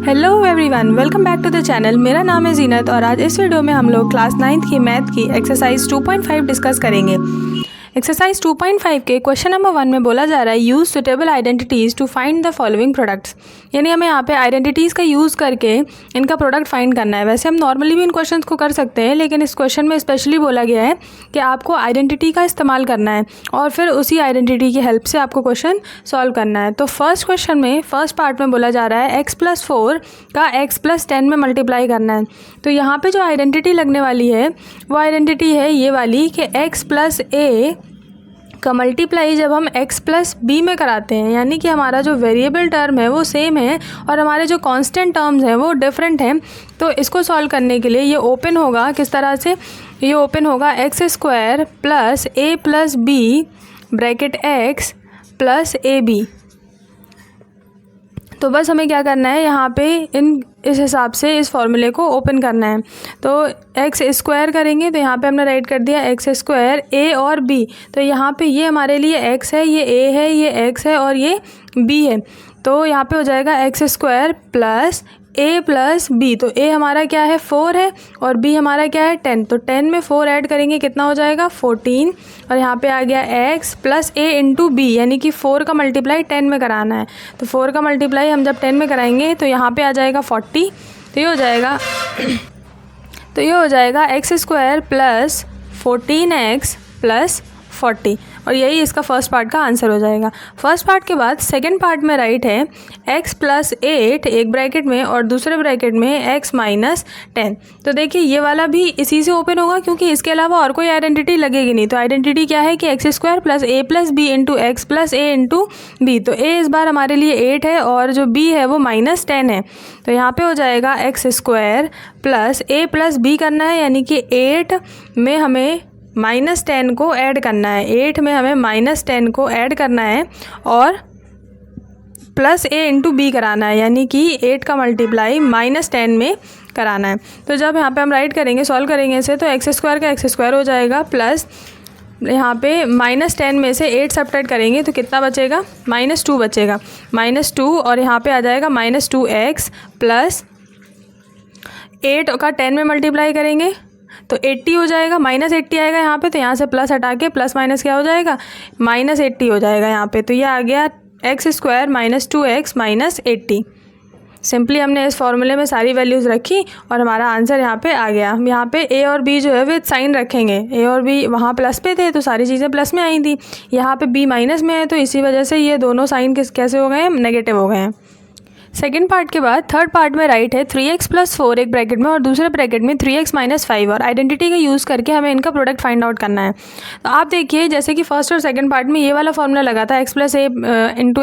Hello everyone, welcome back to the channel. मेरा नाम है जीनत और आज इस वीडियो में हम लोग क्लास 9th की मैथ की एक्सरसाइज 2.5 डिस्कस करेंगे। एक्सरसाइज 2.5 के क्वेश्चन नंबर 1 में बोला जा रहा है use suitable identities to find the following products, यानी हमें यहाँ पे आइडेंटिटीज़ का यूज़ करके इनका प्रोडक्ट फाइंड करना है। वैसे हम नॉर्मली भी इन क्वेश्चंस को कर सकते हैं, लेकिन इस क्वेश्चन में स्पेशली बोला गया है कि आपको आइडेंटिटी का इस्तेमाल करना है और फिर उसी आइडेंटिटी की हेल्प से आपको क्वेश्चन सॉल्व करना है। तो फर्स्ट क्वेश्चन में फर्स्ट पार्ट में बोला जा रहा है x+4 का x+10 में मल्टीप्लाई करना है। तो यहाँ पे जो आइडेंटिटी लगने वाली है वो आइडेंटिटी है ये वाली कि x+a का मल्टीप्लाई जब हम x+b में कराते हैं, यानी कि हमारा जो वेरिएबल टर्म है वो सेम है और हमारे जो कांस्टेंट टर्म्स हैं वो डिफरेंट हैं। तो इसको सॉल्व करने के लिए ये ओपन होगा किस तरह से, ये ओपन होगा x² + a + b bracket x + ab। तो बस हमें क्या करना है, यहाँ पे इस हिसाब से इस फॉर्मूले को ओपन करना है। तो x² करेंगे तो यहाँ पे हमने राइट कर दिया x² a और b। तो यहाँ पे ये हमारे लिए x है, ये a है, ये x है और ये b है। तो यहाँ पे हो जाएगा x² + a + b। तो a हमारा क्या है 4 है और b हमारा क्या है 10। तो 10 में 4 ऐड करेंगे कितना हो जाएगा 14। और यहाँ पे आ गया x + a × b, यानी कि 4 का मल्टीप्लाई 10 में कराना है। तो 4 का मल्टीप्लाई हम जब 10 में कराएंगे तो यहाँ पे आ जाएगा 40। तो ये हो जाएगा x² + 14x + 40 और यही इसका फर्स्ट पार्ट का आंसर हो जाएगा। फर्स्ट पार्ट के बाद सेकंड पार्ट में राइट है x + 8 एक ब्रैकेट में और दूसरे ब्रैकेट में x - 10। तो देखिए ये वाला भी इसी से ओपन होगा क्योंकि इसके अलावा और कोई आइडेंटिटी लगेगी नहीं। तो आइडेंटिटी क्या है कि x² + a + b × x + a × b। तो a इस बार हमारे लिए 8 है और जो b है वो -10 है। तो यहाँ पे हो जाएगा x² + a + b करना है, यानी कि 8 में हमें -10 को ऐड करना है, 8 में हमें -10 को ऐड करना है और + a × b कराना है, यानी कि 8 का मल्टीप्लाई -10 में कराना है। तो जब यहाँ पे हम राइट करेंगे, सॉल्व करेंगे इसे, तो x² का x² हो जाएगा प्लस यहाँ पे -10 में से 8 सब्ट्रैक्ट करेंगे तो कितना बचेगा -2 बचेगा, -2 और यहाँ पे आ जाएगा -2x + 8 का 10 में मल्टीप्लाई करेंगे तो 80 हो जाएगा, -80 आएगा यहाँ पे। तो यहाँ से प्लस हटा के प्लस माइनस क्या हो जाएगा -80 हो जाएगा यहाँ पे। तो ये आ गया x² - 2x - 80। सिंपली हमने इस फॉर्मूले में सारी वैल्यूज़ रखी और हमारा आंसर यहाँ पे आ गया। यहाँ पे a और b जो है वे साइन रखेंगे, a और b वहाँ प्लस पे थे तो सारी चीज़ें प्लस में आई थी, यहाँ पे b माइनस में है तो इसी वजह से ये दोनों साइन कैसे हो गए हैं, नेगेटिव हो गए हैं। सेकेंड पार्ट के बाद थर्ड पार्ट में राइट है 3x + 4 एक ब्रैकेट में और दूसरे ब्रैकेट में 3x - 5 और आइडेंटिटी का यूज़ करके हमें इनका प्रोडक्ट फाइंड आउट करना है। तो आप देखिए जैसे कि फर्स्ट और सेकंड पार्ट में ये वाला फॉर्मूला लगा था x + a ×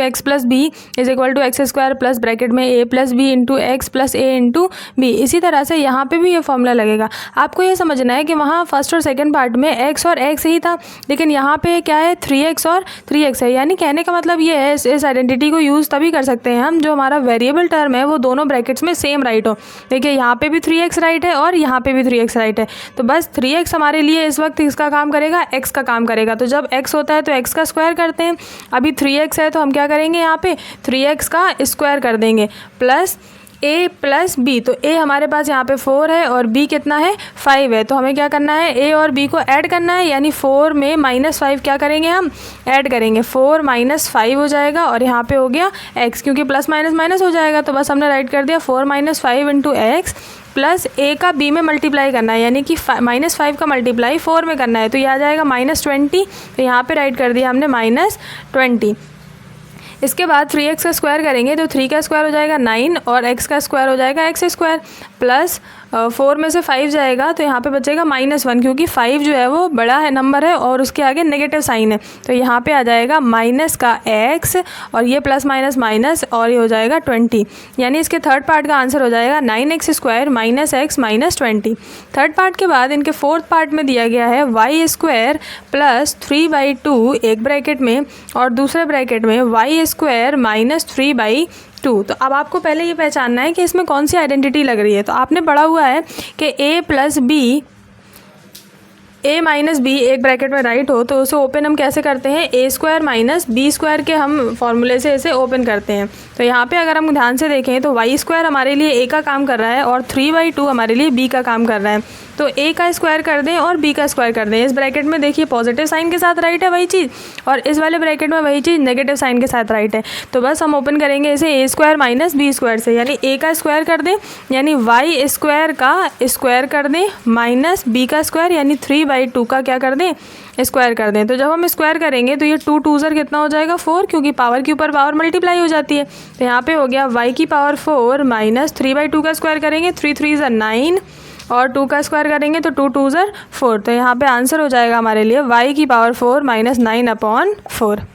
x + b = x² plus bracket में a + b × x + a × b। इसी तरह से यहाँ पे भी ये फॉर्मूला लगेगा। आपको ये समझना है कि वहाँ फर्स्ट और सेकेंड पार्ट में x और x ही था, लेकिन यहाँ पे क्या है 3x और 3x है। यानी कहने का मतलब ये है इस आइडेंटिटी को यूज़ तभी कर सकते हैं हम जो हमारा वेरिएबल टर्म है वो दोनों ब्रैकेट्स में सेम राइट हो। देखिए यहाँ पे भी 3x राइट है और यहाँ पे भी 3x राइट है। तो बस 3x हमारे लिए इस वक्त इसका काम करेगा, x का काम करेगा। तो जब x होता है तो x का स्क्वायर करते हैं। अभी 3x है तो हम क्या करेंगे, यहाँ पे 3x का स्क्वायर कर देंगे प्लस a + b। तो a हमारे पास यहाँ पे 4 है और b कितना है 5 है। तो हमें क्या करना है, a और b को ऐड करना है, यानी 4 में -5 क्या करेंगे हम ऐड करेंगे, 4 - 5 हो जाएगा और यहाँ पे हो गया x, क्योंकि प्लस माइनस माइनस हो जाएगा तो बस हमने राइट कर दिया 4 - 5 × x प्लस a का b में मल्टीप्लाई करना है, यानी कि -5 का मल्टीप्लाई 4 में करना है। तो ये आ जाएगा -20। तो यहाँ पे राइट कर दिया हमने -20। इसके बाद 3x का स्क्वायर करेंगे तो 3 का स्क्वायर हो जाएगा 9 और x का स्क्वायर हो जाएगा x² प्लस 4 में से 5 जाएगा तो यहाँ पे बचेगा -1, क्योंकि 5 जो है वो बड़ा है नंबर है और उसके आगे नेगेटिव साइन है। तो यहाँ पे आ जाएगा माइनस का x और ये प्लस माइनस माइनस और ये हो जाएगा 20। यानी इसके थर्ड पार्ट का आंसर हो जाएगा 9x² - x - 20। थर्ड पार्ट के बाद इनके फोर्थ पार्ट में दिया गया है y² + 3/2 एक ब्रैकेट में और दूसरे ब्रैकेट में y² - 3/2। तो अब आपको पहले ये पहचानना है कि इसमें कौन सी आइडेंटिटी लग रही है। तो आपने पढ़ा हुआ है कि a + b a minus b एक ब्रैकेट में राइट हो तो उसे ओपन हम कैसे करते हैं, a square minus b square के हम फॉर्मूले से इसे ओपन करते हैं। तो यहाँ पे अगर हम ध्यान से देखें तो वाई स्क्वायर हमारे लिए ए का काम कर रहा है और 3/2 हमारे लिए बी का काम कर रहा है। तो ए का स्क्वायर कर दें और बी का स्क्वायर कर दें। इस ब्रैकेट में देखिए पॉजिटिव साइन के साथ राइट है वही चीज़, और इस वाले ब्रैकेट में वही चीज़ नेगेटिव साइन के साथ राइट है। तो बस हम ओपन करेंगे इसे ए स्क्वायर माइनस बी स्क्वायर से, यानी ए का स्क्वायर कर दें यानी वाई स्क्वायर का स्क्वायर कर दें माइनस बी का स्क्वायर यानी 3/2 का क्या कर दें, स्क्वायर कर दें। तो जब हम स्क्वायर करेंगे तो ये 2 2 कितना हो जाएगा 4, क्योंकि पावर के ऊपर पावर मल्टीप्लाई हो जाती है। तो यहाँ पे हो गया y की पावर 4 माइनस 3/2 का स्क्वायर करेंगे 3 3 9 और 2 का स्क्वायर करेंगे तो 2 2 4। तो यहाँ पे आंसर हो जाएगा हमारे लिए y की पावर 4 माइनस 9/4।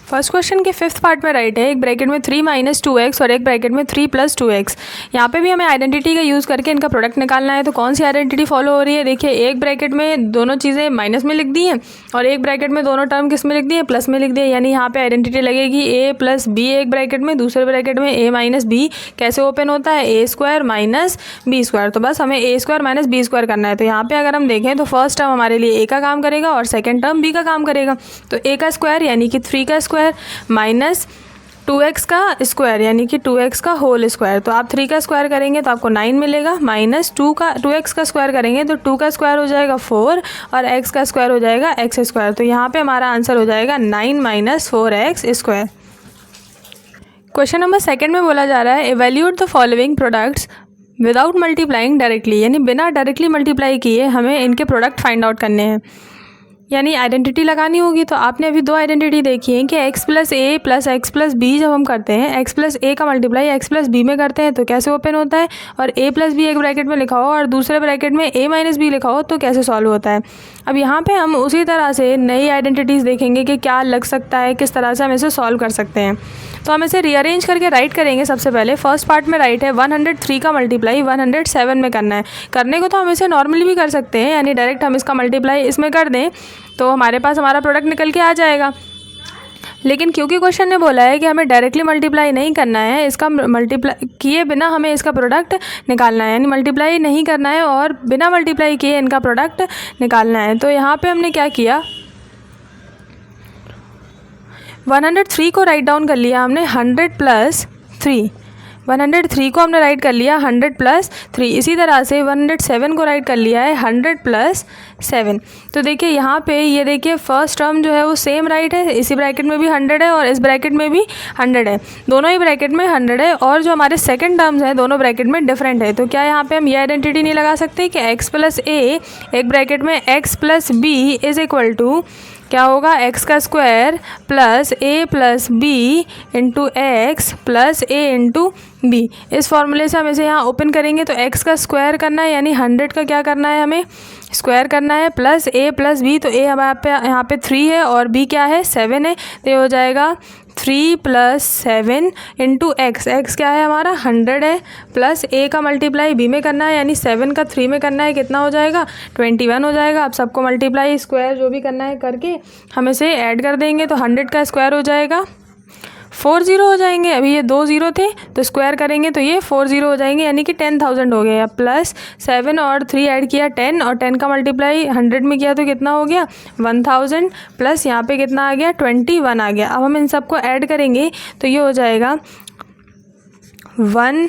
फर्स्ट क्वेश्चन के फिफ्थ पार्ट में राइट है, एक ब्रैकेट में 3 - 2x और एक ब्रैकेट में 3 + 2x। यहाँ पे भी हमें आइडेंटिटी का यूज़ करके इनका प्रोडक्ट निकालना है। तो कौन सी आइडेंटिटी फॉलो हो रही है, देखिए एक ब्रैकेट में दोनों चीज़ें माइनस में लिख दी हैं और एक ब्रैकेट में दोनों टर्म किस में लिख दी है, प्लस में लिख दी है। यानी यहाँ पे आइडेंटिटी लगेगी a + b एक ब्रैकेट में, दूसरे ब्रैकेट में a - b कैसे ओपन होता है, a square minus b square. तो बस हमें a square minus b square करना है। तो यहाँ पे अगर हम देखें तो फर्स्ट टर्म हमारे लिए a का काम करेगा और सेकेंड टर्म b का काम करेगा। तो a का स्क्वायर यानी कि 3 का स्क्वायर माइनस 2x का स्क्वायर यानी कि 2x का होल स्क्वायर। तो आप 3 का स्क्वायर करेंगे तो आपको 9 मिलेगा, माइनस 2x का स्क्वायर करेंगे तो 2 का स्क्वायर हो जाएगा 4 और x का स्क्वायर हो जाएगा x स्क्वायर। तो यहाँ पे हमारा आंसर हो जाएगा 9 - 4x square. Question number second में बोला जा रहा है evaluate the following products without multiplying directly, यानी बिना डायरेक्टली मल्टीप्लाई किए हमें इनके प्रोडक्ट फाइंड आउट करने हैं, यानी आइडेंटिटी लगानी होगी। तो आपने अभी दो आइडेंटिटी देखी है कि x + a + x + b जब हम करते हैं x + a का मल्टीप्लाई x + b में करते हैं तो कैसे ओपन होता है, और a + b एक ब्रैकेट में लिखा हो और दूसरे ब्रैकेट में a - b लिखा हो तो कैसे सॉल्व होता है। अब यहाँ पे हम उसी तरह से नई आइडेंटिटीज़ देखेंगे कि क्या लग सकता है, किस तरह से हम इसे सॉल्व कर सकते हैं। तो हम इसे रीअरेंज करके राइट करेंगे। सबसे पहले फर्स्ट पार्ट में राइट है 103 का मल्टीप्लाई 107 में करना है। करने को तो हम इसे नॉर्मली भी कर सकते हैं, यानी डायरेक्ट हम इसका मल्टीप्लाई इसमें कर दें तो हमारे पास हमारा प्रोडक्ट निकल के आ जाएगा। लेकिन क्योंकि क्वेश्चन ने बोला है कि हमें डायरेक्टली मल्टीप्लाई नहीं करना है, इसका मल्टीप्लाई किए बिना हमें इसका प्रोडक्ट निकालना है, यानी मल्टीप्लाई नहीं करना है और बिना मल्टीप्लाई किए इनका प्रोडक्ट निकालना है। तो यहाँ पे हमने क्या किया, 103 को राइट डाउन कर लिया हमने 100 + 3, 103 को हमने राइट कर लिया 100 + 3। इसी तरह से 107 को राइट कर लिया है 100 + 7। तो देखिए यहाँ पे ये देखिए फर्स्ट टर्म जो है वो सेम राइट है, इसी ब्रैकेट में भी 100 है और इस ब्रैकेट में भी 100 है, दोनों ही ब्रैकेट में 100 है। और जो हमारे सेकंड टर्म्स हैं दोनों ब्रैकेट में डिफरेंट है। तो क्या यहाँ पे हम ये आइडेंटिटी नहीं लगा सकते कि x + a एक ब्रैकेट में x + b = क्या होगा, x का square plus a + b into x plus a into b। इस फॉर्मूले से हम इसे यहाँ ओपन करेंगे तो x का स्क्वायर करना है यानी 100 का क्या करना है, हमें स्क्वायर करना है, प्लस a + b। तो a हमारे यहाँ पे 3 है और b क्या है 7 है, तो ये हो जाएगा 3 + 7 इंटू x। x क्या है हमारा 100 है, प्लस a का मल्टीप्लाई b में करना है यानी 7 का 3 में करना है, कितना हो जाएगा 21 हो जाएगा। अब सबको मल्टीप्लाई स्क्वायर जो भी करना है करके हम इसे ऐड कर देंगे तो 100 का स्क्वायर हो जाएगा 40 हो जाएंगे। अभी ये 2 0 थे तो स्क्वायर करेंगे तो ये 40 हो जाएंगे यानी कि 10,000 हो गया। प्लस 7 और 3 ऐड किया 10 और 10 का मल्टीप्लाई 100 में किया तो कितना हो गया 1000, प्लस यहाँ पे कितना आ गया 21 आ गया। अब हम इन सबको ऐड करेंगे तो ये हो जाएगा 1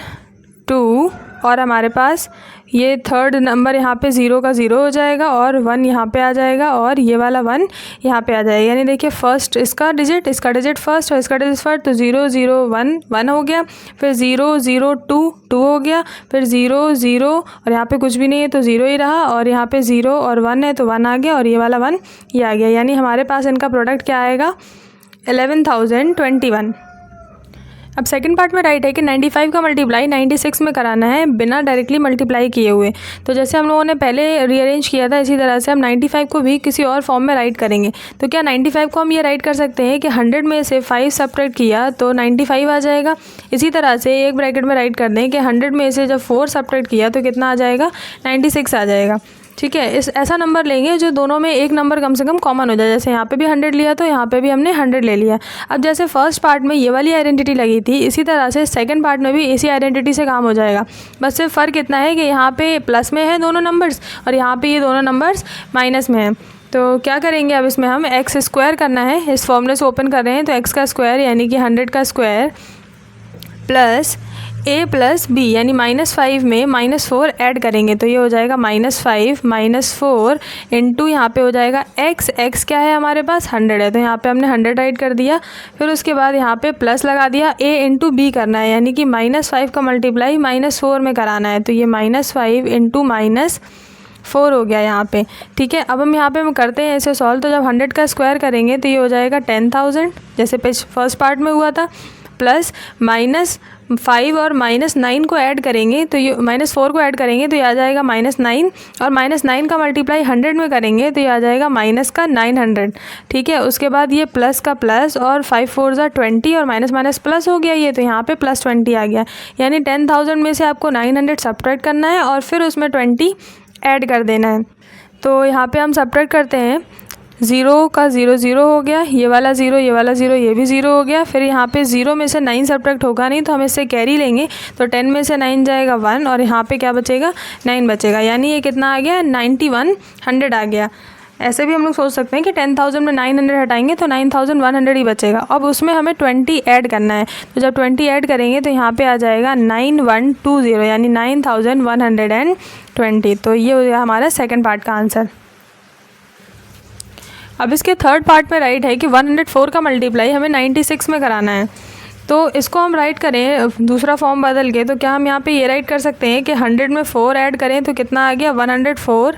2 और हमारे पास ये थर्ड नंबर यहाँ पे 0 का 0 हो जाएगा और 1 यहाँ पे आ जाएगा और ये वाला 1 यहाँ पे आ जाएगा। यानी देखिए फर्स्ट इसका डिजिट फर्स्ट और इसका डिजिट फर्स्ट, तो 0 0 1 1 हो गया, फिर 0 0 2 2 हो गया, फिर 0 0 और यहाँ पे कुछ भी नहीं है तो 0 ही रहा, और यहाँ पे 0 और 1 है तो 1 आ गया और ये वाला 1 ये आ गया। यानी हमारे पास इनका प्रोडक्ट क्या आएगा 11,021। अब सेकंड पार्ट में राइट है कि 95 का मल्टीप्लाई 96 में कराना है बिना डायरेक्टली मल्टीप्लाई किए हुए। तो जैसे हम लोगों ने पहले रीअरेंज किया था इसी तरह से हम 95 को भी किसी और फॉर्म में राइट करेंगे। तो क्या 95 को हम ये राइट कर सकते हैं कि 100 में से 5 सब्ट्रैक्ट किया तो 95 आ जाएगा। इसी तरह से एक ब्रैकेट में राइट कर दें कि 100 में से जब 4 सब्ट्रैक्ट किया तो कितना आ जाएगा 96 आ जाएगा। ठीक है। इस ऐसा नंबर लेंगे जो दोनों में एक नंबर कम से कम कॉमन हो जाए। जैसे यहाँ पे भी 100 लिया तो यहाँ पे भी हमने 100 ले लिया। अब जैसे फर्स्ट पार्ट में ये वाली आइडेंटिटी लगी थी, इसी तरह से सेकंड पार्ट में भी इसी आइडेंटिटी से काम हो जाएगा। बस सिर्फ फ़र्क इतना है कि यहाँ पे प्लस में है दोनों नंबर्स और यहाँ पे ये दोनों नंबर्स माइनस में हैं। तो क्या करेंगे, अब इसमें हम एक्स स्क्वायर करना है। इस फॉर्मूले से ओपन कर रहे हैं तो एक्स का स्क्वायर यानी कि 100 का square plus a plus b यानी -5 में -4 ऐड करेंगे तो ये हो जाएगा -5 -4 इंटू यहाँ पे हो जाएगा x क्या है हमारे पास 100 है तो यहाँ पे हमने 100 राइट कर दिया। फिर उसके बाद यहाँ पे प्लस लगा दिया, a इंटू बी करना है यानी कि -5 का मल्टीप्लाई -4 में कराना है तो ये -5 इंटू -4 हो गया यहाँ पे। ठीक है, अब हम यहाँ पे करते हैं ऐसे सॉल्व। तो जब 100 का स्क्वायर करेंगे तो ये हो जाएगा 10,000 जैसे फर्स्ट पार्ट में हुआ था, प्लस -5 और -9 को ऐड करेंगे तो ये -4 को ऐड करेंगे तो ये आ जाएगा -9 और -9 का मल्टीप्लाई 100 में करेंगे तो ये आ जाएगा माइनस का 900। ठीक है, उसके बाद ये प्लस का प्लस और 5 4 ज़ा 20 और माइनस माइनस प्लस हो गया ये, तो यहाँ पे +20 आ गया। यानी 10,000 में से आपको 900 सब्ट्रैक्ट करना है और फिर उसमें 20 ऐड कर देना है। तो यहाँ पे हम सब्ट्रैक्ट करते हैं, 0 का 0 0 हो गया, ये वाला 0 ये वाला 0 ये भी 0 हो गया। फिर यहाँ पे 0 में से 9 सब्ट्रैक्ट होगा नहीं तो हम इससे कैरी लेंगे तो 10 में से 9 जाएगा 1 और यहाँ पे क्या बचेगा 9 बचेगा। यानी ये कितना आ गया 9100 आ गया। ऐसे भी हम लोग सोच सकते हैं कि 10,000 में 900 हटाएंगे तो 9100 ही बचेगा। अब उसमें हमें 20 ऐड करना है तो जब 20 ऐड करेंगे तो यहाँ पे आ जाएगा 9120 यानी 9120। तो ये हो गया हमारा सेकंड पार्ट का आंसर। अब इसके थर्ड पार्ट में राइट है कि 104 का मल्टीप्लाई हमें 96 में कराना है। तो इसको हम राइट करें दूसरा फॉर्म बदल के तो क्या हम यहाँ पे ये राइट कर सकते हैं कि 100 में 4 ऐड करें तो कितना आ गया 104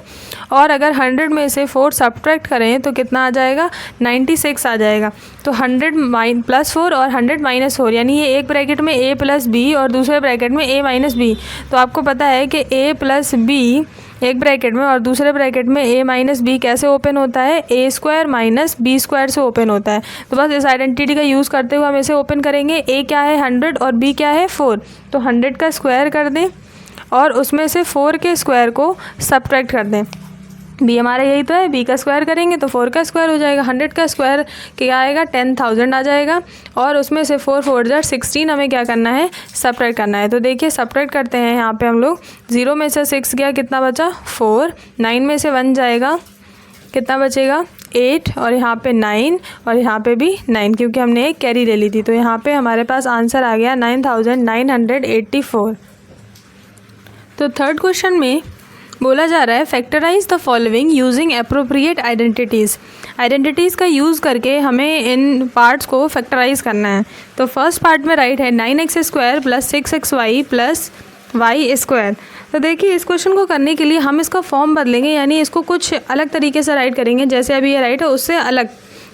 और अगर 100 में से 4 सब्ट्रैक्ट करें तो कितना आ जाएगा 96 आ जाएगा। तो 100 +4 और 100 -4 यानी ये एक ब्रैकेट में a प्लस बी और दूसरे ब्रैकेट में a माइनस बी। तो आपको पता है कि a प्लस बी एक ब्रैकेट में और दूसरे ब्रैकेट में a माइनस बी कैसे ओपन होता है, a square minus b square से ओपन होता है। तो बस इस आइडेंटिटी का यूज़ करते हुए हम इसे ओपन करेंगे। a क्या है 100 और b क्या है 4, तो 100 का स्क्वायर कर दें और उसमें से 4 के स्क्वायर को सब्ट्रैक्ट कर दें। b हमारा यही तो है, b का स्क्वायर करेंगे तो 4 का स्क्वायर हो जाएगा। 100 का स्क्वायर क्या आएगा 10,000 आ जाएगा और उसमें से 4 4 ज़ा 16 हमें क्या करना है सब्ट्रैक्ट करना है। तो देखिए सब्ट्रैक्ट करते हैं यहाँ पे हम लोग। 0 में से 6 गया कितना बचा 4, 9 में से 1 जाएगा कितना बचेगा 8 और यहाँ पे 9 और यहाँ पे भी 9 क्योंकि हमने एक कैरी ले ली थी। तो यहाँ पे हमारे पास आंसर आ गया 9984। तो थर्ड क्वेश्चन में बोला जा रहा है factorise the following using appropriate identities. Identities का यूज़ करके हमें इन पार्ट्स को फैक्टराइज करना है। तो फर्स्ट पार्ट में राइट है 9x² + 6xy + y²। तो देखिए इस क्वेश्चन को करने के लिए हम इसका फॉर्म बदलेंगे यानी इसको कुछ अलग तरीके से राइट करेंगे। जैसे अभी ये राइट है उससे अलग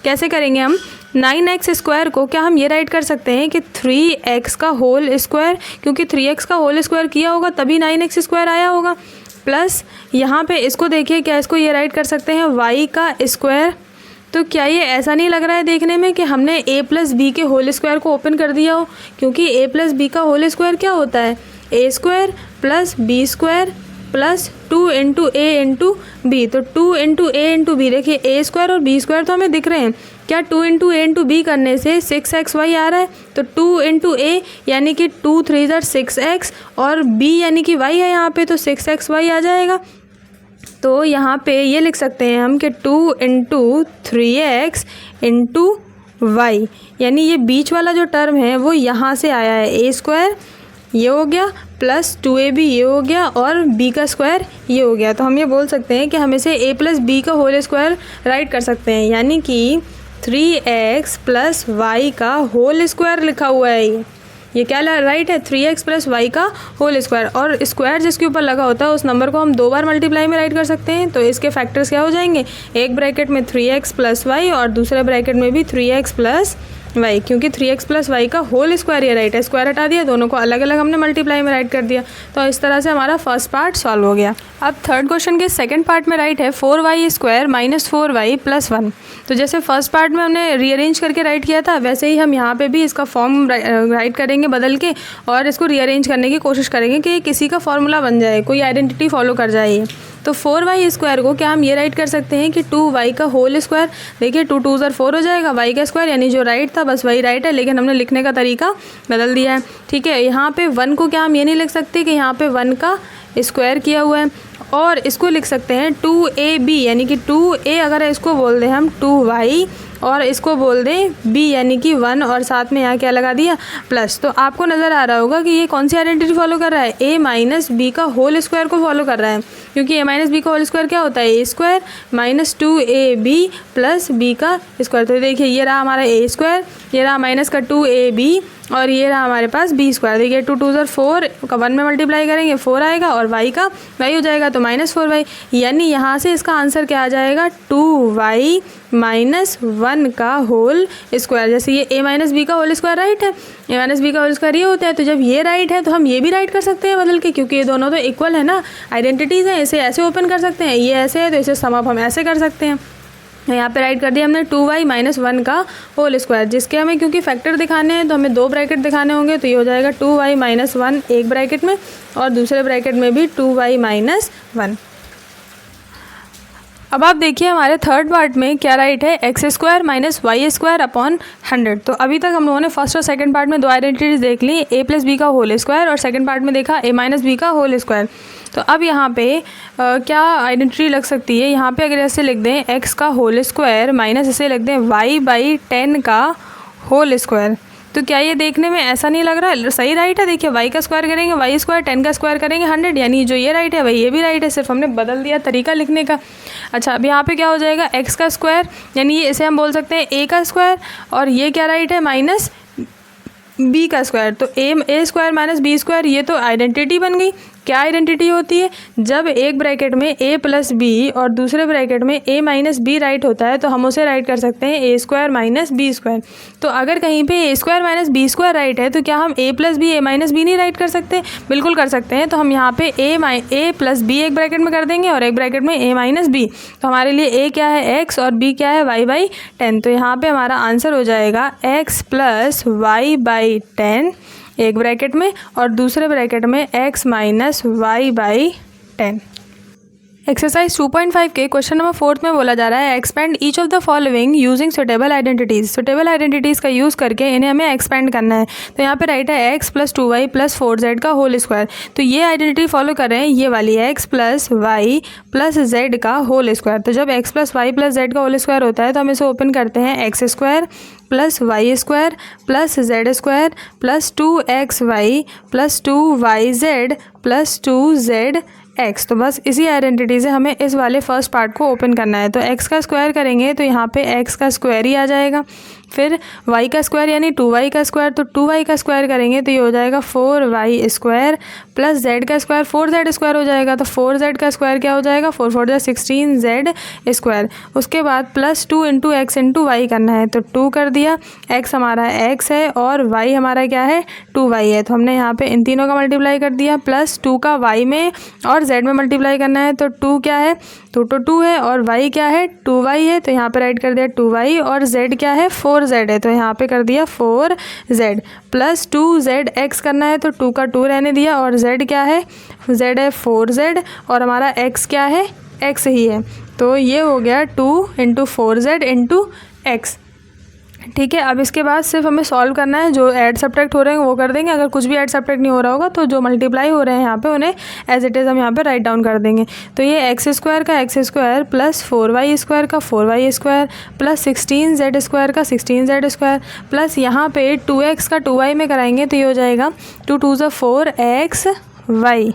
कैसे करेंगे हम 9x² को क्या हम ये राइट कर सकते हैं कि 3x का होल स्क्वायर, क्योंकि 3x का होल स्क्वायर किया होगा तभी 9x² आया होगा। प्लस यहाँ पे इसको देखिए क्या इसको ये राइट कर सकते हैं y का स्क्वायर। तो क्या ये ऐसा नहीं लग रहा है देखने में कि हमने a प्लस बी के होल स्क्वायर को ओपन कर दिया हो, क्योंकि a प्लस बी का होल स्क्वायर क्या होता है a² + b² + 2 × a × b। तो 2 × a × b देखिए a² और b² तो हमें दिख रहे हैं। क्या 2 × a × b करने से 6xy आ रहा है तो 2 × a यानी कि 2 3 ज़ा 6x और b यानी कि y है यहाँ पे तो 6xy आ जाएगा। तो यहाँ पे ये लिख सकते हैं हम कि 2 × 3x × y यानी ये बीच वाला जो टर्म है वो यहाँ से आया है a² ये हो गया प्लस 2ab ये हो गया और b का स्क्वायर ये हो गया। तो हम ये बोल सकते हैं कि हम इसे a + b का होल स्क्वायर राइट कर सकते हैं यानी कि 3x + y का होल स्क्वायर लिखा हुआ है। ये क्या राइट है 3x + y का होल स्क्वायर और स्क्वायर जिसके ऊपर लगा होता है उस नंबर को हम 2 बार मल्टीप्लाई में राइट कर सकते हैं। तो इसके फैक्टर्स क्या हो जाएंगे, एक ब्रैकेट में 3x + y और दूसरे ब्रैकेट में भी 3x + y, क्योंकि 3x + y का होल स्क्वायर ये राइट है। स्क्वायर हटा दिया, दोनों को अलग अलग हमने मल्टीप्लाई में राइट कर दिया। तो इस तरह से हमारा फर्स्ट पार्ट सॉल्व हो गया। अब थर्ड क्वेश्चन के सेकंड पार्ट में राइट है 4y² - 4y + 1। तो जैसे फर्स्ट पार्ट में हमने रीअरेंज करके राइट किया था वैसे ही हम यहाँ पे भी इसका फॉर्म राइट करेंगे बदल के और इसको रीअरेंज करने की कोशिश करेंगे कि किसी का फॉर्मूला बन जाए, कोई आइडेंटिटी फॉलो कर जाए। तो 4y स्क्वायर को क्या हम ये राइट कर सकते हैं कि 2y का होल स्क्वायर। देखिए 2 2 4 हो जाएगा, y का स्क्वायर यानी जो राइट था बस वही राइट है, लेकिन हमने लिखने का तरीका बदल दिया है। ठीक है, यहाँ पे 1 को क्या हम ये नहीं लिख सकते कि यहाँ पे 1 का स्क्वायर किया हुआ है, और इसको लिख सकते हैं 2ab यानी कि 2a अगर इसको बोल दें हम 2y और इसको बोल दें b यानी कि 1 और साथ में यहाँ क्या लगा दिया प्लस। तो आपको नज़र आ रहा होगा कि ये कौन सी आइडेंटिटी फॉलो कर रहा है, a माइनस बी का होल स्क्वायर को फॉलो कर रहा है, क्योंकि a माइनस बी का होल स्क्वायर क्या होता है a square minus 2ab plus b का स्क्वायर। तो देखिए ये रहा हमारा a स्क्वायर, ये रहा माइनस का 2ab और ये रहा हमारे पास बी स्क्वायर। देखिए 2 2 4 का 1 में मल्टीप्लाई करेंगे 4 आएगा और y का y हो जाएगा तो -4y, यानी यहाँ से इसका आंसर क्या आ जाएगा 2y माइनस 1 का होल स्क्वायर। जैसे ये a माइनस बी का होल स्क्वायर राइट है, a माइनस बी का होल स्क्वायर ये होता है, तो जब ये राइट है तो हम ये भी राइट कर सकते हैं बदल के, क्योंकि ये दोनों तो इक्वल है ना, आइडेंटिटीज़ हैं। इसे ऐसे ओपन कर सकते हैं, ये ऐसे है तो इसे सम अप हम ऐसे कर सकते हैं। यहाँ पे राइट कर दिया हमने 2y माइनस 1 का होल स्क्वायर, जिसके हमें क्योंकि फैक्टर दिखाने हैं तो हमें 2 ब्रैकेट दिखाने होंगे, तो ये हो जाएगा 2y माइनस 1 एक ब्रैकेट में और दूसरे ब्रैकेट में भी 2y माइनस 1। अब आप देखिए हमारे थर्ड पार्ट में क्या राइट है, x square minus y square upon 100। तो अभी तक हम लोगों ने फर्स्ट और सेकंड पार्ट में 2 आइडेंटिटीज देख ली, a प्लस बी का होल स्क्वायर और सेकंड पार्ट में देखा a माइनस बी का होल स्क्वायर। तो अब यहाँ पे क्या आइडेंटिटी लग सकती है, यहाँ पे अगर ऐसे लिख दें x का होल स्क्वायर माइनस इसे लिख दें y/10 का होल स्क्वायर, तो क्या ये देखने में ऐसा नहीं लग रहा है सही राइट है। देखिए y का स्क्वायर करेंगे y स्क्वायर, 10 का स्क्वायर करेंगे 100, यानी जो ये राइट है वही ये भी राइट है, सिर्फ हमने बदल दिया तरीका लिखने का। अच्छा अब यहाँ पे क्या हो जाएगा x का स्क्वायर, यानी ये इसे हम बोल सकते हैं a का स्क्वायर, और ये क्या राइट है माइनस b का स्क्वायर, तो a square minus b square, ये तो आइडेंटिटी बन गई। क्या आइडेंटिटी होती है, जब एक ब्रैकेट में a प्लस बी और दूसरे ब्रैकेट में a माइनस बी राइट होता है तो हम उसे राइट कर सकते हैं a square minus b square. तो अगर कहीं पे a square minus b square write है तो क्या हम a plus b a minus b नहीं राइट कर सकते, बिल्कुल कर सकते हैं। तो हम यहाँ पे a प्लस बी एक ब्रैकेट में कर देंगे और एक ब्रैकेट में a माइनस बी, तो हमारे लिए a क्या है x और b क्या है y/10। तो यहाँ पे हमारा आंसर हो जाएगा x प्लस y/10 एक ब्रैकेट में और दूसरे ब्रैकेट में x माइनस y/10। एक्सरसाइज 2.5 के क्वेश्चन नंबर 4 में बोला जा रहा है expand each of the following using suitable identities. Suitable identities का यूज़ करके इन्हें हमें एक्सपेंड करना है। तो यहाँ पे राइट है x plus 2y plus 4z का होल स्क्वायर, तो ये आइडेंटिटी फॉलो कर रहे हैं ये वाली x plus y plus z का होल स्क्वायर। तो जब x plus y plus z का होल स्क्वायर होता है तो हम इसे ओपन करते हैं x square plus y square plus z square plus 2xy plus 2yz plus 2zx। तो बस इसी आइडेंटिटी से हमें इस वाले फर्स्ट पार्ट को ओपन करना है। तो x का स्क्वायर करेंगे तो यहाँ पे x का स्क्वायर ही आ जाएगा, फिर y का स्क्वायर यानी 2y का स्क्वायर, तो 2y का स्क्वायर करेंगे तो ये हो जाएगा 4y स्क्वायर प्लस z का स्क्वायर 4z स्क्वायर हो जाएगा। तो 4z का स्क्वायर क्या हो जाएगा 4 4 16z स्क्वायर। उसके बाद plus 2 into x into y करना है, तो 2 कर दिया, x हमारा x है और y हमारा क्या है 2y है। तो हमने यहाँ पे इन तीनों का मल्टीप्लाई कर दिया, प्लस 2 का y में और z में मल्टीप्लाई करना है, तो 2 क्या है तो 2 है और y क्या है 2y है। तो यहाँ पे राइट कर दिया 2y और z क्या है 4z है, तो यहाँ पे कर दिया 4z प्लस 2zx करना है, तो 2 का 2 रहने दिया और z क्या है z है 4z और हमारा x क्या है x ही है। तो ये हो गया 2 इंटू 4z इंटू x। ठीक है, अब इसके बाद सिर्फ हमें सॉल्व करना है, जो ऐड सब्ट्रैक्ट हो रहे हैं वो कर देंगे, अगर कुछ भी ऐड सब्ट्रैक्ट नहीं हो रहा होगा तो जो मल्टीप्लाई हो रहे हैं यहाँ पे उन्हें एज इट इज़ हम यहाँ पे राइट डाउन कर देंगे। तो ये एक्स स्क्वायर का x square plus 4y square का 4y square plus 16z square का 16z स्क्वायर प्लस यहाँ पे 2x का 2y में कराएंगे तो ये हो जाएगा 2 2 4xy।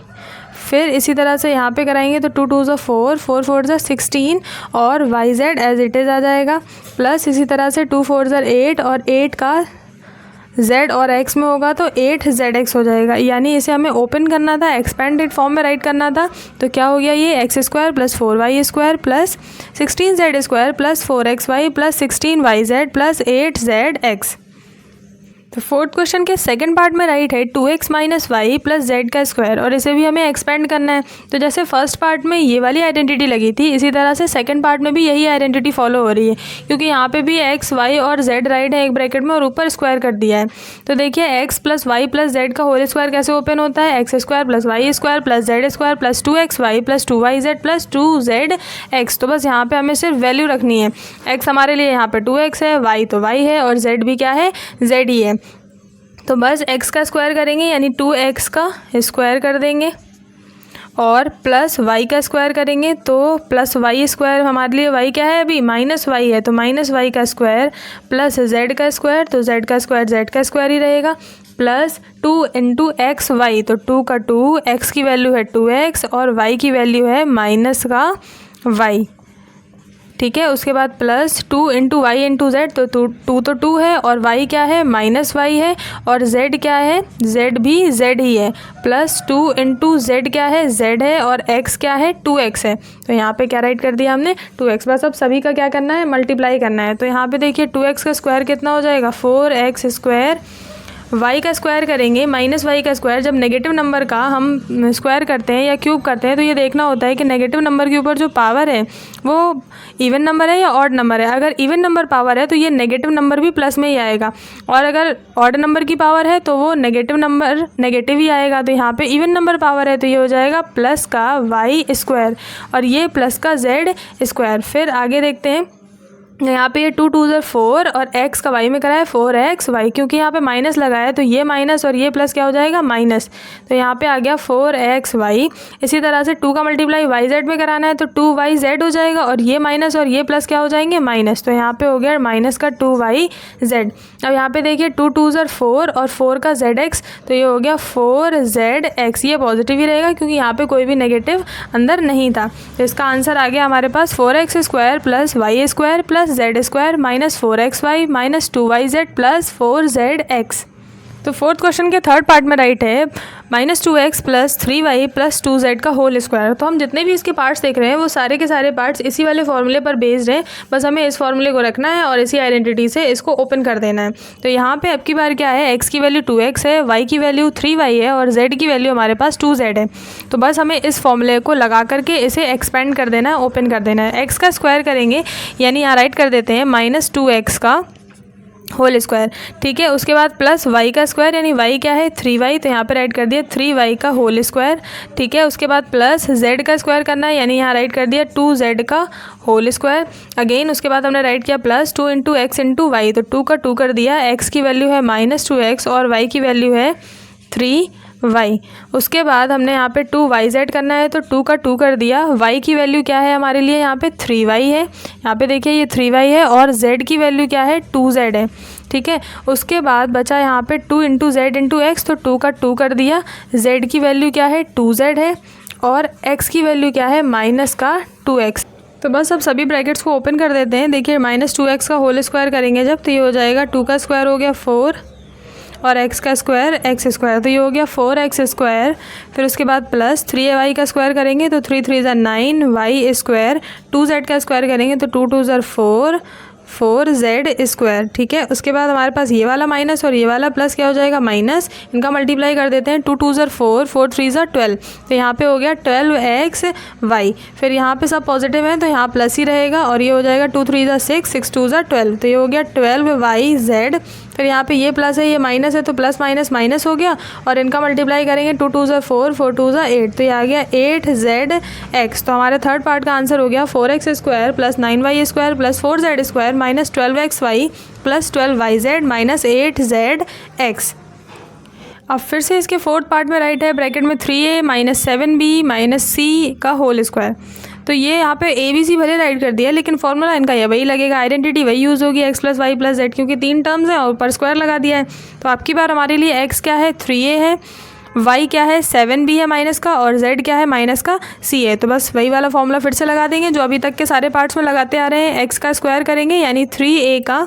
फिर इसी तरह से यहाँ पे कराएंगे तो 2 2 4 4 4 16 और yz एज इट इज़ आ जाएगा, प्लस इसी तरह से 2 4 8 और 8 का z और x में होगा तो 8zx हो जाएगा। यानी इसे हमें ओपन करना था, एक्सपेंडेड फॉर्म में राइट करना था, तो क्या हो गया ये x square plus 4y square plus 16z square plus 4xy plus 16yz plus 8zx। तो फोर्थ क्वेश्चन के सेकंड पार्ट में राइट है 2x minus y plus z का स्क्वायर, और इसे भी हमें एक्सपेंड करना है। तो जैसे फर्स्ट पार्ट में ये वाली आइडेंटिटी लगी थी, इसी तरह से सेकंड पार्ट में भी यही आइडेंटिटी फॉलो हो रही है, क्योंकि यहाँ पे भी x y और z राइट है एक ब्रैकेट में और ऊपर स्क्वायर कर दिया है। तो देखिए x plus y plus z का होल स्क्वायर कैसे ओपन होता है, x square plus y square plus z square plus 2xy plus 2yz plus 2zx। तो बस यहाँ पे हमें सिर्फ वैल्यू रखनी है। x हमारे लिए यहाँ पे 2x है, y तो y है और z भी क्या है, z ही है। तो बस x का स्क्वायर करेंगे यानी 2x का स्क्वायर कर देंगे और प्लस y का स्क्वायर करेंगे तो प्लस वाई स्क्वायर, हमारे लिए y क्या है अभी, माइनस वाई है, तो माइनस वाई का स्क्वायर प्लस z का स्क्वायर, तो z का स्क्वायर z का स्क्वायर ही रहेगा, प्लस 2 इंटू एक्स वाई, तो 2 का 2, x की वैल्यू है 2x और y की वैल्यू है माइनस का y। ठीक है, उसके बाद plus 2 into y into z, तो 2 तो 2 है और y क्या है, माइनस वाई है, और z क्या है, z भी z ही है, प्लस 2 इंटू जेड क्या है, z है, और x क्या है, 2x है। तो यहाँ पे क्या राइट कर दिया हमने, 2x। बस अब सभी का क्या करना है, मल्टीप्लाई करना है। तो यहाँ पे देखिए 2x का स्क्वायर कितना हो जाएगा, 4x स्क्वायर, y का स्क्वायर करेंगे माइनस वाई का स्क्वायर। जब नेगेटिव नंबर का हम स्क्वायर करते हैं या क्यूब करते हैं तो ये देखना होता है कि नेगेटिव नंबर के ऊपर जो पावर है वो इवन नंबर है या ऑड नंबर है। अगर इवन नंबर पावर है तो ये नेगेटिव नंबर भी प्लस में ही आएगा, और अगर ऑड नंबर की पावर है तो वो नेगेटिव नंबर नेगेटिव ही आएगा। तो यहाँ पे इवन नंबर पावर है तो ये हो जाएगा प्लस का वाई स्क्वायर और ये प्लस का जेड स्क्वायर। फिर आगे देखते हैं, यहाँ पे ये 2 2 4 और x का y में करा है 4xy, क्योंकि यहाँ पे माइनस लगाया है तो ये माइनस और ये प्लस क्या हो जाएगा, माइनस। तो यहाँ पे आ गया 4xy। इसी तरह से 2 का मल्टीप्लाई yz में कराना है तो 2yz हो जाएगा, और ये माइनस और ये प्लस क्या हो जाएंगे, माइनस। तो यहाँ पे हो गया माइनस का 2yz। अब यहाँ पे देखिए 2 2 4 और 4 का zx, तो ये हो गया 4zx। ये पॉजिटिव ही रहेगा क्योंकि यहाँ पे कोई भी नेगेटिव अंदर नहीं था। तो इसका आंसर आ गया हमारे पास 4x square plus y square plus z square minus 4xy minus 2yz plus 4zx। तो फोर्थ क्वेश्चन के थर्ड पार्ट में राइट है -2x plus 3y plus 2z का होल स्क्वायर। तो हम जितने भी इसके पार्ट्स देख रहे हैं वो सारे के सारे पार्ट्स इसी वाले फॉर्मूले पर बेस्ड हैं, बस हमें इस फॉर्मूले को रखना है और इसी आइडेंटिटी से इसको ओपन कर देना है। तो यहाँ पे अब की बार क्या है, x की वैल्यू 2x है, y की वैल्यू 3y है और z की वैल्यू हमारे पास 2z है। तो बस हमें इस फॉर्मूले को लगा करके इसे एक्सपेंड कर देना है, ओपन कर देना है। x का स्क्वायर करेंगे यानी यहाँ राइट कर देते हैं -2x का होल स्क्वायर। ठीक है, उसके बाद प्लस y का स्क्वायर यानी y क्या है 3y, तो यहाँ पे राइट कर दिया 3y का होल स्क्वायर। ठीक है, उसके बाद प्लस z का स्क्वायर करना है यानी यहाँ राइट कर दिया 2z का होल स्क्वायर। अगेन उसके बाद हमने राइट किया plus 2 into x into y, तो 2 का 2 कर दिया, x की वैल्यू है -2x और y की वैल्यू है 3y। उसके बाद हमने यहाँ पे 2yz करना है तो 2 का 2 कर दिया, y की वैल्यू क्या है हमारे लिए यहाँ पे 3y है, यहाँ पे देखिए ये 3y है, और z की वैल्यू क्या है 2z है। ठीक है, उसके बाद बचा यहाँ पे 2 इंटू जेड इंटू एक्स, तो 2 का 2 कर दिया, z की वैल्यू क्या है 2z है और x की वैल्यू क्या है माइनस का 2x। तो बस अब सभी ब्रैकेट्स को ओपन कर देते हैं। देखिए -2x का होल स्क्वायर करेंगे जब, तो ये हो जाएगा 2 का स्क्वायर हो गया 4 और x का स्क्वायर x स्क्वायर, तो ये हो गया 4x स्क्वायर। फिर उसके बाद प्लस 3y का स्क्वायर करेंगे तो 3 3 9y स्क्वायर, 2z का स्क्वायर करेंगे तो 2 2 4z स्क्वायर। ठीक है, उसके बाद हमारे पास ये वाला माइनस और ये वाला प्लस क्या हो जाएगा, माइनस। इनका मल्टीप्लाई कर देते हैं, 2 2 4 4 3 12, तो यहाँ पे हो गया 12xy। फिर यहाँ पे सब पॉजिटिव है तो यहाँ प्लस ही रहेगा, और ये हो जाएगा 2 3 6 6 2 12, तो ये हो गया 12yz। फिर यहाँ पे ये प्लस है ये माइनस है तो प्लस माइनस माइनस हो गया, और इनका मल्टीप्लाई करेंगे 2 2 4 4 2 8, तो ये आ गया 8zx। तो हमारे थर्ड पार्ट का आंसर हो गया 4x square plus 9y square plus 4z square minus 12xy plus 12yz minus 8zx। अब फिर से इसके फोर्थ पार्ट में राइट है ब्रैकेट में 3a minus 7b minus c का होल स्क्वायर। तो ये यहाँ पे ए बी सी भले राइट कर दिया लेकिन फॉर्मूला इनका ये वही लगेगा, आइडेंटिटी वही यूज़ होगी x plus y plus z, क्योंकि 3 टर्म्स हैं और ऊपर स्क्वायर लगा दिया है। तो आपकी बार हमारे लिए x क्या है 3a है, y क्या है 7b है माइनस का, और z क्या है माइनस का c है। तो बस वही वाला फॉर्मूला फिर से लगा देंगे जो अभी तक के सारे पार्ट्स में लगाते आ रहे हैं। x का स्क्वायर करेंगे यानी 3a का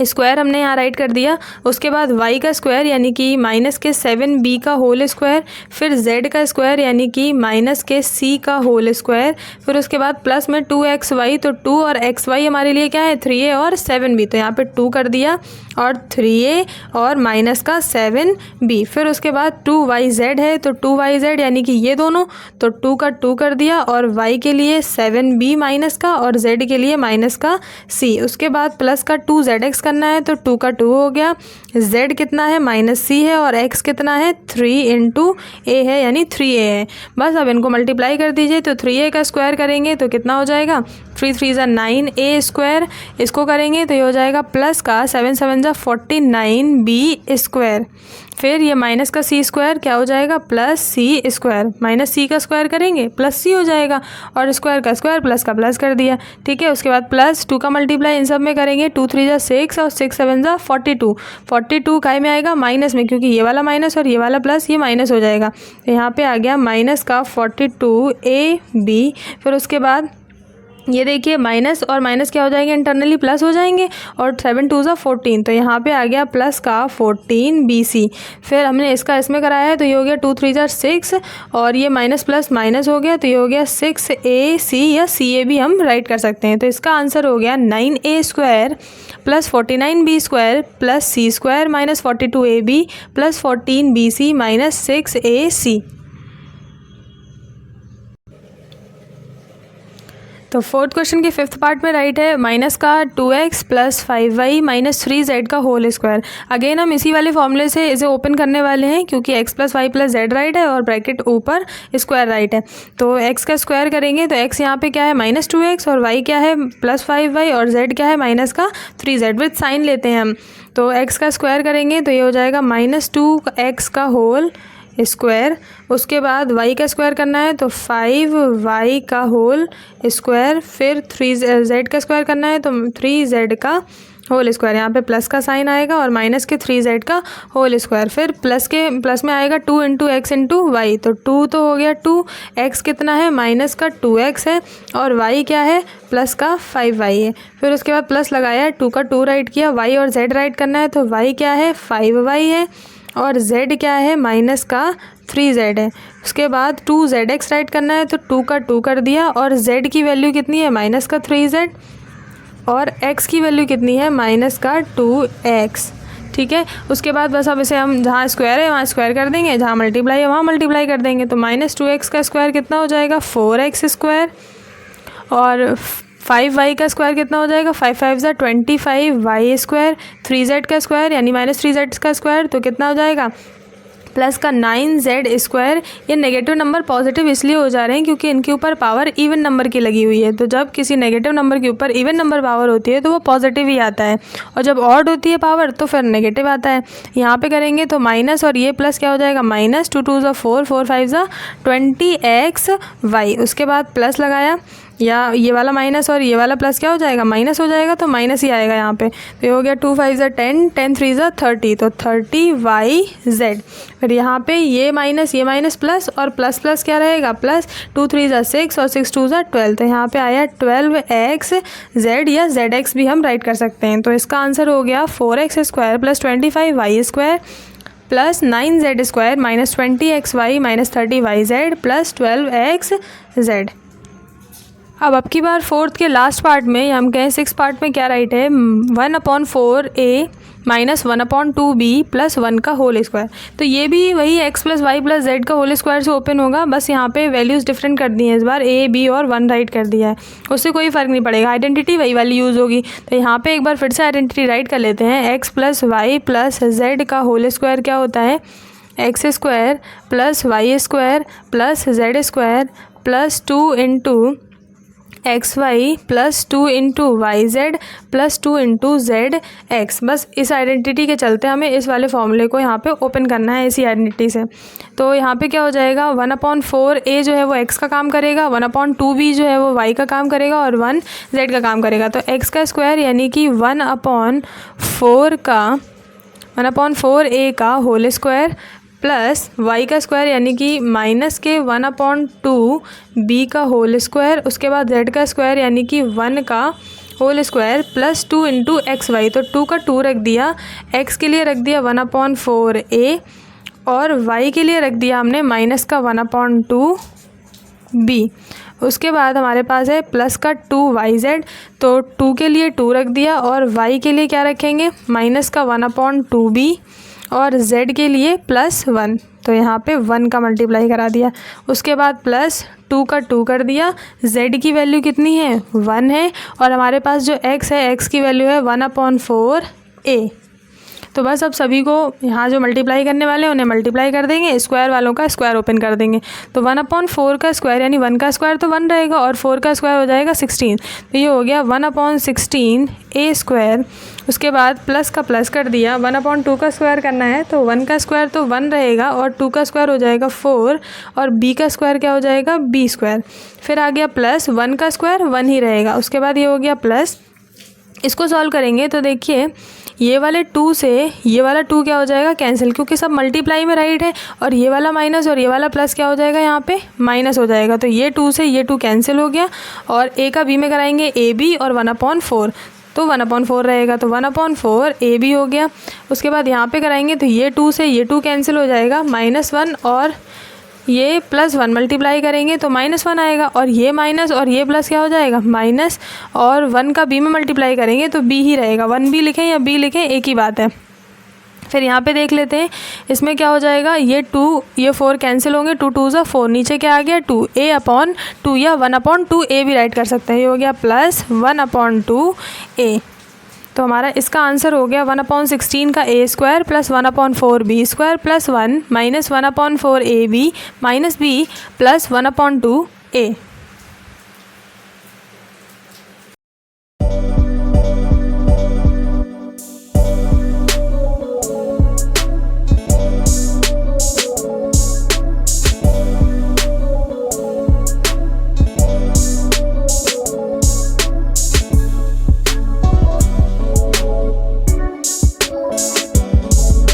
स्क्वायर हमने यहाँ राइट कर दिया, उसके बाद y का स्क्वायर यानी कि माइनस के 7b का होल स्क्वायर, फिर z का स्क्वायर यानी कि माइनस के c का होल स्क्वायर, फिर उसके बाद प्लस में 2xy, तो 2 और xy हमारे लिए क्या है 3a और 7b, तो यहाँ पे 2 कर दिया और 3a और माइनस का 7b। फिर उसके बाद 2yz है, तो 2yz यानी कि ये दोनों, तो 2 का 2 कर दिया, और y के लिए 7b माइनस का, और z के लिए माइनस का c। उसके बाद प्लस का 2zx करना है, तो 2 का 2 हो गया, z कितना है -c है, और x कितना है 3 इंटू a है यानी 3a है। बस अब इनको मल्टीप्लाई कर दीजिए, तो 3a का स्क्वायर करेंगे तो कितना हो जाएगा, 3 3 ज़ा 9a स्क्वायर, इसको करेंगे तो ये हो जाएगा प्लस का 7 7 ज़ा 49b स्क्वायर। फिर ये माइनस का c स्क्वायर क्या हो जाएगा, plus c square, minus c का स्क्वायर करेंगे प्लस c हो जाएगा, और स्क्वायर का स्क्वायर प्लस का प्लस कर दिया। ठीक है, उसके बाद प्लस 2 का मल्टीप्लाई इन सब में करेंगे, 2 3 ज़ा 6 और 6 7 ज़ा 42। 42 काय में आएगा, माइनस में, क्योंकि ये वाला माइनस और ये वाला प्लस, ये माइनस हो जाएगा, तो यहाँ पे आ गया माइनस का 42ab। फिर उसके बाद ये देखिए माइनस और माइनस क्या हो जाएंगे, इंटरनली प्लस हो जाएंगे, और 7 2 ज़ा 14, तो यहाँ पे आ गया प्लस का 14bc। फिर हमने इसका इसमें कराया है, तो ये हो गया 2 3 ज़ा 6, और ये माइनस प्लस माइनस हो गया, तो ये हो गया 6ac या ca भी हम राइट कर सकते हैं। तो इसका आंसर हो गया 9a square plus 49b square plus c square minus 42ab plus 14bc minus 6ac। तो फोर्थ क्वेश्चन के फिफ्थ पार्ट में राइट है माइनस का 2x plus 5y minus 3z का होल स्क्वायर। अगेन हम इसी वाले फॉर्मूले से इसे ओपन करने वाले हैं, क्योंकि x plus y plus z write है और ब्रैकेट ऊपर स्क्वायर राइट है। तो x का स्क्वायर करेंगे तो x यहाँ पे क्या है -2x, और y क्या है प्लस 5y, और z क्या है माइनस का 3z। विथ साइन लेते हैं हम, तो x का स्क्वायर करेंगे तो ये हो जाएगा -2x का होल स्क्वायर। उसके बाद y का स्क्वायर करना है तो 5y का होल स्क्वायर। फिर 3z का स्क्वायर करना है तो 3z का होल स्क्वायर, यहाँ पे प्लस का साइन आएगा, और माइनस के 3z का होल स्क्वायर। फिर प्लस में आएगा 2 इंटू एक्स इंटू वाई, तो 2 तो हो गया 2, x कितना है माइनस का 2x है, और y क्या है प्लस का 5y है। फिर उसके बाद प्लस लगाया, 2 का 2 राइट किया, y और z राइट करना है, तो y क्या है 5y है, और z क्या है माइनस का 3z है। उसके बाद 2zx राइट करना है, तो 2 का 2 कर दिया, और z की वैल्यू कितनी है माइनस का 3z, और x की वैल्यू कितनी है माइनस का 2x। ठीक है, उसके बाद बस अब इसे हम जहाँ स्क्वायर है वहाँ स्क्वायर कर देंगे, जहाँ मल्टीप्लाई है वहाँ मल्टीप्लाई कर देंगे। तो -2x का स्क्वायर कितना हो जाएगा 4x स्क्वायर, और 5y का स्क्वायर कितना हो जाएगा 5 5 ज़ा 25y स्क्वायर। 3z का स्क्वायर यानी -3z का स्क्वायर, तो कितना हो जाएगा प्लस का 9z स्क्वायर। ये नेगेटिव नंबर पॉजिटिव इसलिए हो जा रहे हैं क्योंकि इनके ऊपर पावर इवन नंबर की लगी हुई है। तो जब किसी नेगेटिव नंबर के ऊपर इवन नंबर पावर होती है तो वो पॉजिटिव ही आता है, और जब ऑड होती है पावर तो फिर नेगेटिव आता है। यहाँ पे करेंगे तो माइनस और ये प्लस क्या हो जाएगा -2 2 ज़ा 4 4 5 ज़ा 20xy। उसके बाद प्लस लगाया, या ये वाला माइनस और ये वाला प्लस क्या हो जाएगा माइनस हो जाएगा, तो माइनस ही आएगा यहाँ पे। तो ये हो गया 2 5 ज़ा 10 10 3 ज़ा 30, तो 30yz। फिर यहाँ पे ये माइनस प्लस, और प्लस प्लस क्या रहेगा प्लस, 2 3 ज़ा 6 और 6 2 ज़ा 12, तो यहाँ पे आया 12xz, या zx भी हम राइट कर सकते हैं। तो इसका आंसर हो गया 4x square plus 25y square plus 9z square minus 20xy minus 30yz plus 12xz। अब की बार फोर्थ के लास्ट पार्ट में हम कहें सिक्स पार्ट में क्या राइट है 1/4a माइनस 1/2b प्लस 1 का होल स्क्वायर। तो ये भी वही x plus y plus z का होल स्क्वायर से ओपन होगा, बस यहाँ पे वैल्यूज़ डिफरेंट कर दी हैं इस बार, a b और 1 राइट कर दिया है, उससे कोई फ़र्क नहीं पड़ेगा, आइडेंटिटी वही वाली यूज़ होगी। तो यहाँ पे एक बार फिर से आइडेंटिटी राइट कर लेते हैं, x plus y plus z का होल स्क्वायर क्या होता है x square plus y square plus z square plus 2 into xy plus 2 into y z plus 2 into z x. बस इस आइडेंटिटी के चलते हमें इस वाले फॉर्मूले को यहाँ पे ओपन करना है इसी आइडेंटिटी से। तो यहाँ पे क्या हो जाएगा 1/4a जो है वो x का काम करेगा, 1/2b जो है वो y का काम करेगा, और 1 z का काम करेगा। तो x का स्क्वायर यानी कि 1/4a का होल स्क्वायर प्लस y का स्क्वायर यानी कि माइनस के 1/2b का होल स्क्वायर, उसके बाद z का स्क्वायर यानी कि 1 का whole square plus 2 into x y. तो 2 का 2 रख दिया, x के लिए रख दिया 1/4a, और y के लिए रख दिया हमने माइनस का 1/2b। उसके बाद हमारे पास है प्लस का 2yz, तो 2 के लिए 2 रख दिया और y के लिए क्या रखेंगे, माइनस का 1/2b और z के लिए +1, तो यहाँ पे 1 का मल्टीप्लाई करा दिया। उसके बाद प्लस 2 का 2 कर दिया, z की वैल्यू कितनी है 1 है और हमारे पास जो x है x की वैल्यू है 1/4a। तो बस अब सभी को यहाँ जो मल्टीप्लाई करने वाले हैं उन्हें मल्टीप्लाई कर देंगे, स्क्वायर वालों का स्क्वायर ओपन कर देंगे। तो 1/4 का स्क्वायर यानी 1 का स्क्वायर तो 1 रहेगा और 4 का स्क्वायर हो जाएगा 16, तो ये हो गया 1/16a²। उसके बाद प्लस का प्लस कर दिया, 1/2 का स्क्वायर करना है तो 1 का स्क्वायर तो 1 रहेगा और 2 का स्क्वायर हो जाएगा 4 और b का स्क्वायर क्या हो जाएगा b²। फिर आ गया प्लस 1 का स्क्वायर 1 ही रहेगा। उसके बाद ये हो गया प्लस, इसको सॉल्व करेंगे तो देखिए ये वाले 2 से ये वाला 2 क्या हो जाएगा कैंसिल, क्योंकि सब मल्टीप्लाई में राइट है, और ये वाला माइनस और ये वाला प्लस क्या हो जाएगा यहाँ पे माइनस हो जाएगा। तो ये 2 से ये 2 कैंसिल हो गया और a का b में कराएंगे ab और 1/4, तो 1/4 रहेगा, तो 1/4 ab हो गया। उसके बाद यहाँ पे कराएंगे तो ये 2 से ये 2 कैंसिल हो जाएगा, -1 और ये +1 मल्टीप्लाई करेंगे तो -1 आएगा और ये माइनस और ये प्लस क्या हो जाएगा माइनस, और 1 का b में मल्टीप्लाई करेंगे तो b ही रहेगा, 1b लिखें या b लिखें एक ही बात है। फिर यहाँ पे देख लेते हैं इसमें क्या हो जाएगा, ये 2 ये 4 कैंसिल होंगे, 2 2 ज़ा 4, नीचे क्या आ गया 2a/2 या 1/2a भी राइट कर सकते हैं। ये हो गया +1/2a। तो हमारा इसका आंसर हो गया 1/16 का a² + 1/4b² +1 -1/4ab -b +1/2a।